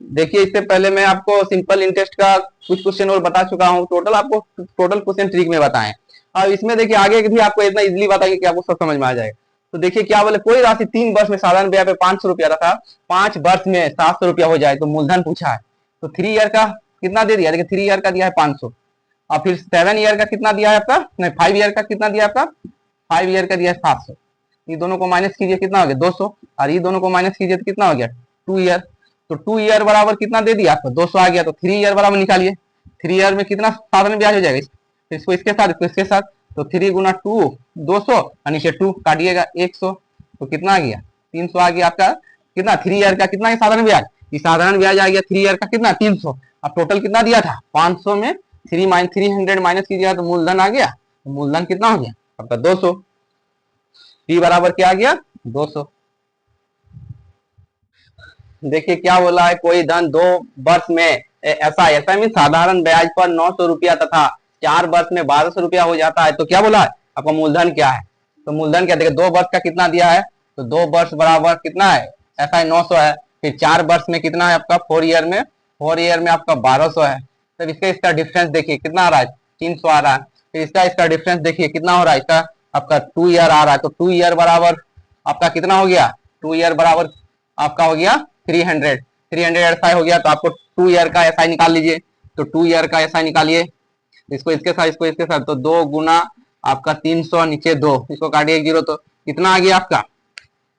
देखिए इससे पहले मैं आपको सिंपल इंटरेस्ट का कुछ क्वेश्चन और बता चुका हूँ, टोटल क्वेश्चन ट्रिक में बताएं। और इसमें देखिए आगे भी आपको इतना इजीली बताएंगे कि आपको सब समझ में आ जाएगा। तो देखिए क्या बोले, कोई राशि 3 वर्ष में साधारण ब्याज पे 500 रुपया रखा, 5 वर्ष में 700 रुपया हो जाए तो मूलधन पूछा है। तो 3 ईयर का कितना दे दिया, देखिए 3 ईयर का दिया है 500, और फिर 7 ईयर का कितना दिया है आपका, नहीं 5 ईयर का कितना दिया आपका, 5 ईयर का दिया है 700। ये दोनों को माइनस कीजिए कितना हो गया 200, और ये दोनों को माइनस कीजिए तो कितना हो गया 2 ईयर। तो 2 ईयर बराबर कितना दे दिया आपको 200 आ गया। तो 3 ईयर बराबर निकालिए, 3 ईयर में कितना साधारण ब्याज हो जाएगा, इसको इसके साथ, इसको इसके साथ। तो 3 गुना 2 200 और नीचे 2 काटिएगा 100, तो कितना आ गया 300 आ गया आपका। कितना 3 ईयर का कितना है साधारण ब्याज, ये साधारण ब्याज आ गया 3 ईयर का कितना 300। अब टोटल कितना दिया था 500 में 300 माइनस कीजिएगा तो मूलधन आ गया। तो मूलधन कितना हो गया आपका 200। पी बराबर क्या आ गया 200। देखिए क्या बोला है, कोई धन 2 वर्ष में ऐसा ऐसा मीन साधारण ब्याज पर 900 रुपया तथा 4 वर्ष में 1200 रुपया हो जाता है, तो क्या बोला है आपका मूलधन क्या है। तो मूलधन क्या देखिए 2 वर्ष का कितना दिया है, तो 2 वर्ष बराबर कितना है ऐसा है 900 है। फिर 4 वर्ष में कितना है आपका 4 ईयर में, 4 ईयर में आपका 1200 है। तब इसका डिफरेंस देखिए कितना आ रहा है 300 आ रहा है। फिर इसका डिफरेंस देखिए कितना हो रहा है, इसका आपका 2 ईयर आ रहा है। तो 2 ईयर बराबर आपका कितना हो गया, 2 ईयर बराबर आपका हो गया 300 ऐसा हो गया। तो आपको 2 ईयर का ऐसा निकाल लीजिए। तो 2 ईयर का ऐसा निकालिए, इसको इसके साथ, इसको इसके साथ। तो 2 गुना आपका 300 नीचे 2, इसको काटिए 0, तो कितना आ गया आपका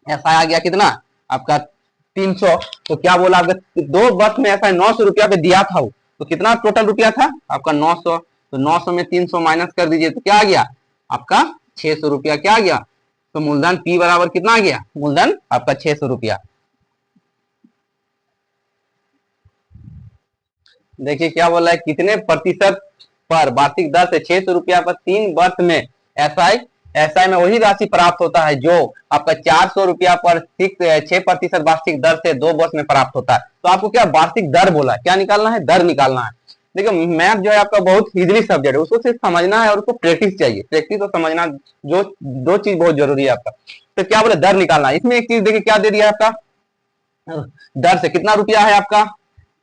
ऐसा आ गया कितना आपका 300। तो क्या बोला आपका 2 वर्ष में ऐसा 900 रुपया पे दिया था वो, तो कितना टोटल रुपया था आपका 900। तो 900 में 300 माइनस कर दीजिए तो क्या आ गया आपका 600 रुपया क्या आ गया। तो मूलधन पी बराबर कितना आ गया, मूलधन आपका 600 रुपया। देखिए क्या बोला है, कितने प्रतिशत पर वार्षिक दर से 600 रुपया पर 3 वर्ष में एसआई में वही राशि प्राप्त होता है जो आपका 400 रुपया पर 6% वार्षिक दर से 2 वर्ष में प्राप्त होता है। तो आपको क्या वार्षिक दर बोला है, क्या निकालना है, दर निकालना है। देखिए मैथ जो है आपका बहुत इजीली सब्जेक्ट है, उसको सिर्फ समझना है और उसको प्रैक्टिस चाहिए, प्रैक्टिस और समझना, जो 2 चीज बहुत जरूरी है आपका। तो क्या बोले दर निकालना है। इसमें एक चीज देखिए क्या दे दिया आपका, दर से कितना रुपया है आपका,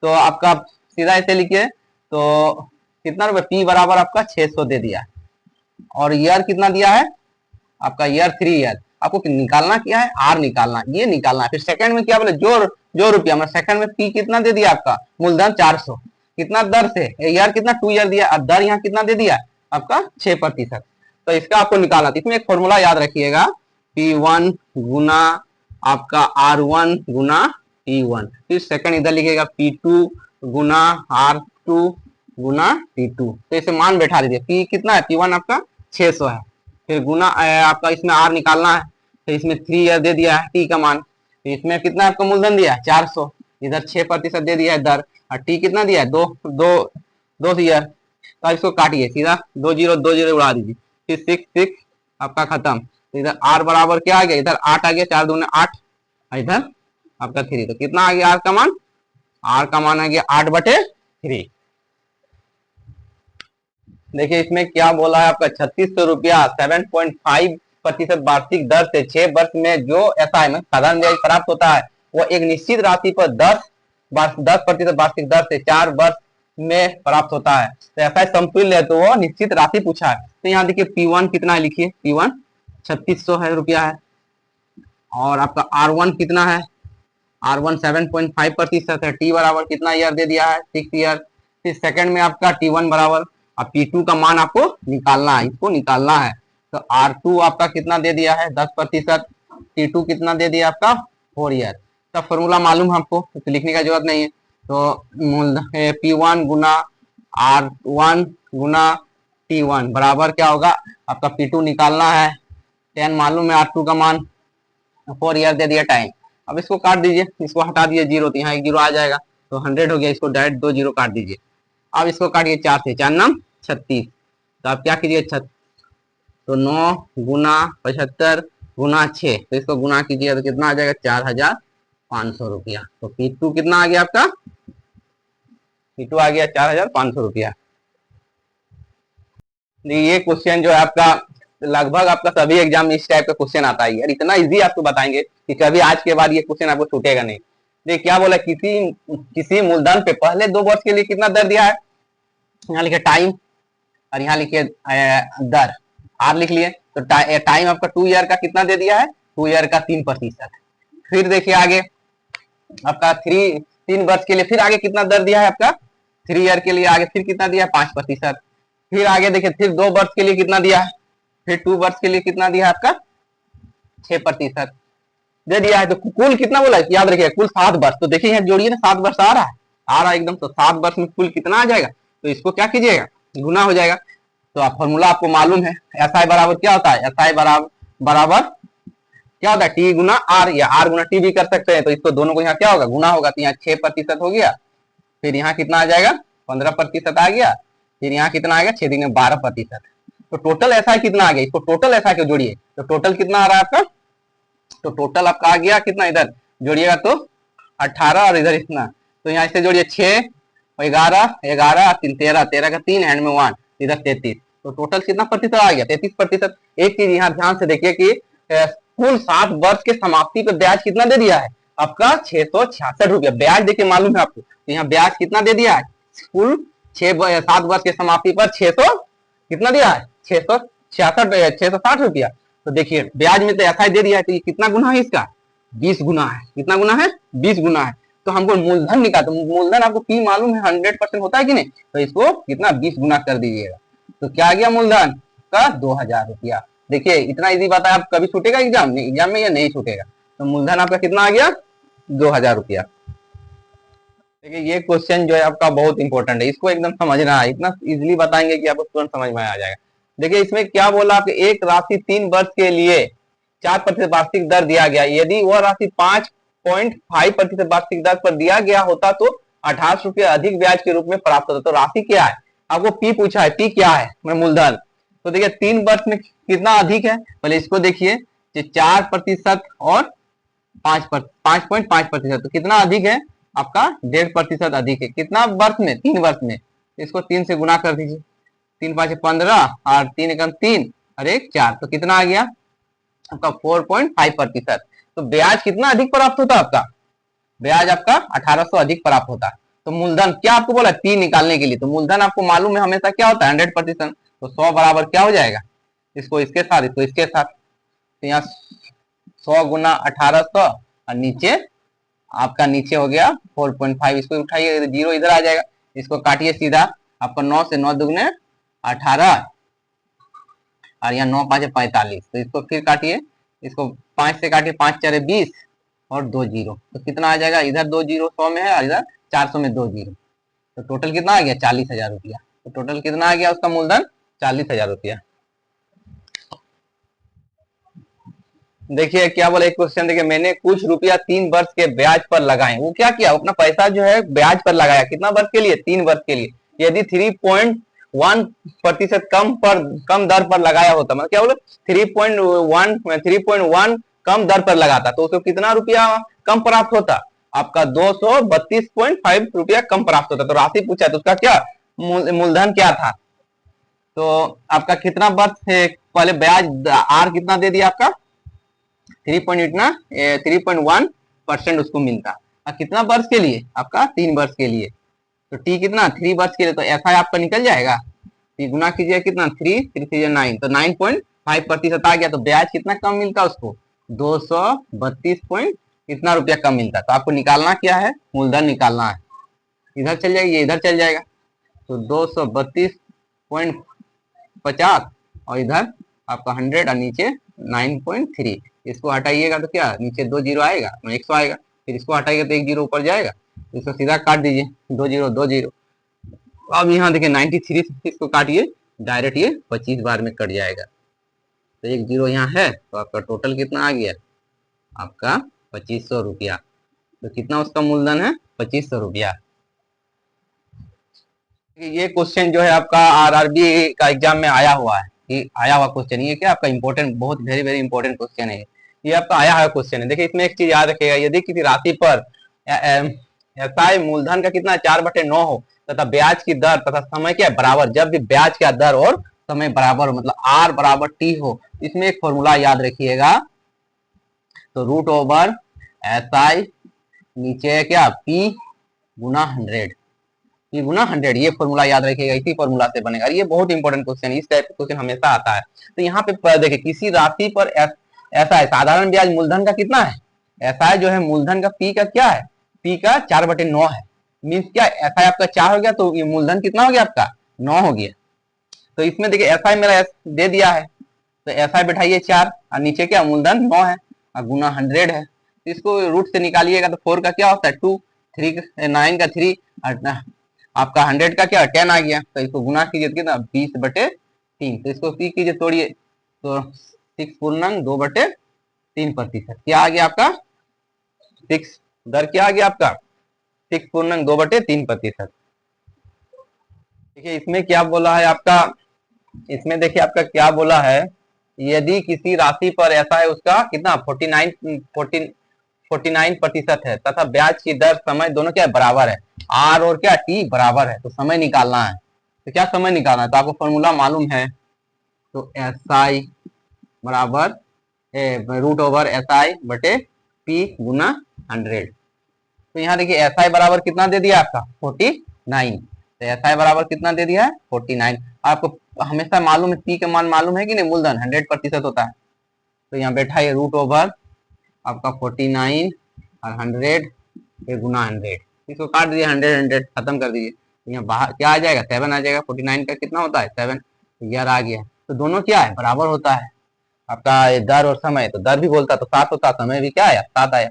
तो आपका सीधा ऐसे लिखिए तो कितना रुपया पी बराबर आपका 600 दे दिया है। और ईयर कितना दिया है आपका, ईयर 3 ईयर। आपको निकालना क्या है, आर निकालना, ये निकालना है। फिर सेकंड में क्या बोले जो रुपया, मतलब सेकंड में पी कितना दे दिया आपका, मूलधन 400, कितना दर से, ईयर कितना 2 ईयर दिया, और दर यहाँ कितना दे दिया आपका 6%। तो इसका आपको निकालना, इसमें एक फॉर्मूला याद रखिएगा, P1 गुना आपका R1 गुना P1, फिर सेकंड इधर लिखिएगा P2 गुना R2 गुना P2। तो इसे मान बैठा दीजिए, P कितना है, P1 आपका 600 है। फिर गुना आपका इसमें R निकालना है, तो इसमें 3 ईयर दे दिया है T का मान। फिर इसमें कितना आपका मूलधन दिया है 400, इधर 6% दे दिया है दर, और T कितना दिया है 2 ईयर। तो इसको काटिए सीधा, 2 0 उड़ा दीजिए, फिर 6 आपका खत्म। तो इधर R बराबर क्या आ गया, इधर 8 आ गया, 4 दूने 8, इधर आपका 3। तो कितना आ गया R का मान, R का मान आ गया 8/3। देखिए इसमें क्या बोला है आपका 3600 रुपया 7.5% वार्षिक दर से 6 वर्ष में जो एसआई में साधारण ब्याज प्राप्त होता है, वो एक निश्चित राशि पर 10% वार्षिक दर से 4 वर्ष में प्राप्त होता है। तो एसआई समतुल्य है, तो वो निश्चित राशि पूछा है। तो यहाँ देखिए P1 कितना है, लिखिए P1 3600 है रुपया है, और आपका R1 कितना है, R1 7.5% है। T बराबर कितना ईयर दे दिया है 6 ईयर। फिर सेकंड में आपका T1 बराबर, अब P2 का मान आपको निकालना है, इसको निकालना है। तो R2 आपका कितना दे दिया है 10%, T2 कितना दे दिया आपका 4 ईयर। तो फॉर्मूला मालूम है आपको, तो लिखने का जरूरत नहीं है। तो P1 गुना R1 गुना T1 बराबर क्या होगा आपका, P2 निकालना है 10 मालूम है, R2 का मान 4 ईयर दे दिया टाइम। अब इसको काट दीजिए, इसको हटा दीजिए 0, तो यहाँ 1 0 आ जाएगा, तो 100 हो गया। इसको डायरेक्ट 2 0 काट दीजिए। अब इसको काटिए 4 से, 4 9 36। तो आप क्या कीजिए तो 9 गुना 75 गुना 6, तो इसको गुना कीजिए तो कितना आ जाएगा 4500 रुपया। तो P2 कितना आ गया आपका, P2 आ गया 4500 रुपया। ये क्वेश्चन जो है आपका लगभग आपका सभी एग्जाम में इस टाइप का क्वेश्चन आता है यार, इतना इजी आपको बताएंगे कि कभी आज के बाद ये क्वेश्चन आपको छूटेगा नहीं। देखिए क्या बोला, किसी किसी मूलधन पे पहले 2 वर्ष के लिए कितना दर दिया है, यहाँ लिखे टाइम और यहाँ लिखिए दर, आर लिख लिए। तो टाइम आपका 2 ईयर का कितना दे दिया है, 2 ईयर का 3%। फिर देखिए आगे आपका 3 वर्ष के लिए फिर आगे कितना दर दिया है आपका, 3 ईयर के लिए आगे फिर कितना दिया है, 5%। फिर आगे देखिए फिर 2 वर्ष के लिए कितना दिया है, फिर 2 वर्ष के लिए कितना दिया है आपका 6% दे दिया है। तो कुल कितना बोला है, याद रखिए कुल 7 वर्ष। तो देखिए यहाँ जोड़िए ना, 7 वर्ष आ रहा है, आ रहा है एकदम। तो 7 वर्ष में कुल कितना आ जाएगा, तो इसको क्या कीजिएगा, गुना हो जाएगा। तो आप फॉर्मूला आपको मालूम है, एसआई बराबर क्या होता है, एसआई बराबर क्या होता है, टी गुना आर, या आर गुना टी भी कर सकते हैं। तो इसको दोनों को यहाँ क्या होगा, गुना होगा। तो यहाँ 6% हो गया, फिर यहाँ कितना आ जाएगा, 15% आ गया, फिर यहाँ कितना आ गया, 6 दिन 12%। तो टोटल एसआई कितना आ गया, इसको टोटल एसआई को जोड़िए। तो टोटल कितना आ रहा है आपका, तो टोटल आपका आ गया कितना, इधर जोड़िएगा तो 18 और इधर इतना। तो यहाँ से जोड़िए 6 और 11, 11 3 13, 13 का 3 हैंड में 1, इधर 33। तो टोटल कितना प्रतिशत आ गया, 33%। एक चीज यहाँ ध्यान से देखिए कि कुल 7 वर्ष के समाप्ति पर ब्याज कितना दे दिया है आपका, 666 रुपया ब्याज। देखिए मालूम है आपको, तो यहाँ ब्याज कितना दे दिया है, कुल 7 वर्ष के समाप्ति पर 600 कितना दिया है, 660 रुपया। तो देखिए ब्याज में तो ऐसा दे दिया है, तो ये कितना गुना है इसका, 20 गुना है। कितना गुना है, 20 गुना है। तो हमको मूलधन निकाल, तो मूलधन आपको पी मालूम है 100% होता है कि नहीं, तो इसको कितना 20 गुना कर दीजिएगा। तो क्या आ गया मूलधन का 2000 रुपया। देखिए इतना इजी बात है, आप कभी छूटेगा एग्जाम में या नहीं छूटेगा। तो मूलधन आपका कितना आ गया, 2000 रुपया। देखिए ये क्वेश्चन जो है आपका बहुत इंपॉर्टेंट है, इसको एकदम समझना है, इतना इजिली बताएंगे कि आपको तुरंत समझ में आ जाएगा। देखिए इसमें क्या बोला, आपके एक राशि 3 वर्ष के लिए 4% वार्षिक दर दिया गया, यदि वह राशि 5.5% वार्षिक दर पर दिया गया होता तो 18 रुपया अधिक ब्याज के रूप में प्राप्त होता। तो राशि क्या है, आपको पी पूछा है, पी क्या है, मूलधन। तो देखिए 3 वर्ष में कितना अधिक है, पहले इसको देखिए, 4% और 5.5%, तो कितना अधिक है आपका, 1.5% अधिक है। कितना वर्ष में, 3 वर्ष में। इसको 3 से गुना कर दीजिए, 3 5 15 और 3 एकम 3 और 1 4, तो कितना आ गया आपका 4.5%। तो ब्याज कितना अधिक प्राप्त होता है आपका, ब्याज आपका 1800 अधिक प्राप्त होता है। तो मूलधन क्या आपको बोला, पी निकालने के लिए। तो मूलधन आपको मालूम है हमेशा क्या होता है, 100%। तो 100 बराबर क्या हो जाएगा, इसको इसके साथ, इसको इसके साथ। तो यहाँ 100 गुना 1800 और नीचे आपका नीचे हो गया 4.5, इसको उठाइए, 0 इधर आ जाएगा, इसको काटिए सीधा, आपका 9 से 9 दुगने 18 और यहाँ 9 5 45। तो इसको फिर काटिए, इसको 5 से काटिए, 5 4 20 और 2 0। तो कितना आ जाएगा, इधर 2 0 100 में है और इधर 400 में 2 0। तो टोटल कितना आ गया, 40,000 रुपया। तो टोटल कितना आ गया उसका मूलधन, 40,000 रुपया। देखिए क्या बोला एक क्वेश्चन, देखिए मैंने कुछ रुपया 3 वर्ष के ब्याज पर लगाए। वो क्या किया, अपना पैसा जो है ब्याज पर लगाया, कितना वर्ष के लिए, 3 वर्ष के लिए। यदि 3.1% कम दर पर लगाया होता, मतलब क्या बोलो 3.1 कम दर पर लगाता, तो उसको कितना रुपया कम प्राप्त होता आपका, 232.5 रुपया कम प्राप्त होता। तो राशि पूछा तो उसका क्या मूलधन क्या था, तो आपका कितना वर्ष है, पहले ब्याज आर कितना दे दिया आपका 3.1% उसको मिलता। और कितना वर्ष के लिए आपका, 3 वर्ष के लिए। तो टी कितना, 3 वर्ष के लिए। तो ऐसा आपका निकल जाएगा, टी गुना कीजिए कितना, 3 3 9, तो 9.5% आ गया। तो ब्याज कितना कम मिलता उसको, 232 पॉइंट कितना रुपया कम मिलता। तो आपको निकालना क्या है, मूलधन निकालना है। इधर चल जाएगा, ये इधर चल जाएगा, तो 232.50 और इधर आपका 100 और नीचे 9.3। इसको हटाइएगा तो क्या, नीचे 2 0 आएगा, 100 आएगा। फिर इसको हटाइएगा तो 1 0 ऊपर जाएगा, इसको सीधा काट दीजिए, 2 0 2 0। अब यहाँ देखिए 93 से इसको काटिए, डायरेक्ट ये 25 बार में कट जाएगा। तो 1 0 यहाँ है, तो आपका टोटल कितना आ गया आपका 2500 रुपया। तो कितना उसका मूलधन है, 2500 रुपया। ये क्वेश्चन जो है आपका आरआरबी का एग्जाम में आया हुआ है, ये आया हुआ क्वेश्चन। ये क्या आपका इंपॉर्टेंट, बहुत वेरी वेरी इंपॉर्टेंट क्वेश्चन है, ये आपका आया हुआ क्वेश्चन है। देखिए इसमें एक चीज याद रखिएगा, यदि किसी राशि पर एसआई मूलधन का कितना 4/9 हो तथा ब्याज की दर तथा समय क्या बराबर, जब भी ब्याज का दर और समय बराबर हो, मतलब आर बराबर टी हो, इसमें एक फॉर्मूला याद रखिएगा। तो √/SI नीचे है क्या पी गुना 100, पी गुना 100, ये फॉर्मूला याद रखिएगा, इसी फॉर्मूला से बनेगा। ये बहुत इंपॉर्टेंट क्वेश्चन, इस टाइप का क्वेश्चन हमेशा आता है। तो यहाँ पे देखिए किसी राशि पर ऐसा है, साधारण ब्याज मूलधन का कितना है, ऐसा है जो है मूलधन का पी का क्या है, पी का 4/9 है। मीन्स क्या, ऐसा है आपका 4 हो गया, तो ये मूलधन कितना हो गया आपका 9 हो गया। तो इसमें देखिए ऐसा ही मेरा दे दिया है, तो ऐसा बैठाइए 4 और नीचे क्या मूलधन 9 है और गुना 100 है। तो इसको रूट से निकालिएगा तो 4 का क्या होता है 2, 3 9 का 3 और आपका 100 का क्या 10 आ गया। तो इसको गुना कीजिए तो कितना 20/3। तो इसको सी कीजिए तोड़िए, तो 6/2/3%। क्या आ गया आपका 6 दर, क्या आ गया आपका 6/2/3%। देखिए इसमें क्या बोला है आपका, इसमें देखिए आपका क्या बोला है, यदि किसी राशि पर ऐसा है उसका कितना 49% है तथा ब्याज की दर समय दोनों क्या है बराबर है, आर और क्या टी बराबर है, तो समय निकालना है। तो क्या समय निकालना है, तो आपको फॉर्मूला मालूम है, तो एस आई बराबर √SI/P गुना 100। तो यहाँ देखिए एस आई बराबर कितना दे दिया आपका 49, तो एस आई बराबर कितना दे दिया है 49। आपको हमेशा मालूम है पी का मान मालूम है कि नहीं, मूलधन 100% होता है। तो यहाँ बैठा है √, आपका 49 और 100 पे गुना 100, इसको काट दीजिए 100 खत्म कर दीजिए, तो यहाँ बाहर क्या आ जाएगा 7 आ जाएगा। 49 का कितना होता है 7, तो यार आ गया। तो दोनों क्या है बराबर होता है आपका दर और समय, तो दर भी बोलता तो 7 होता, समय भी क्या आया 7 आया।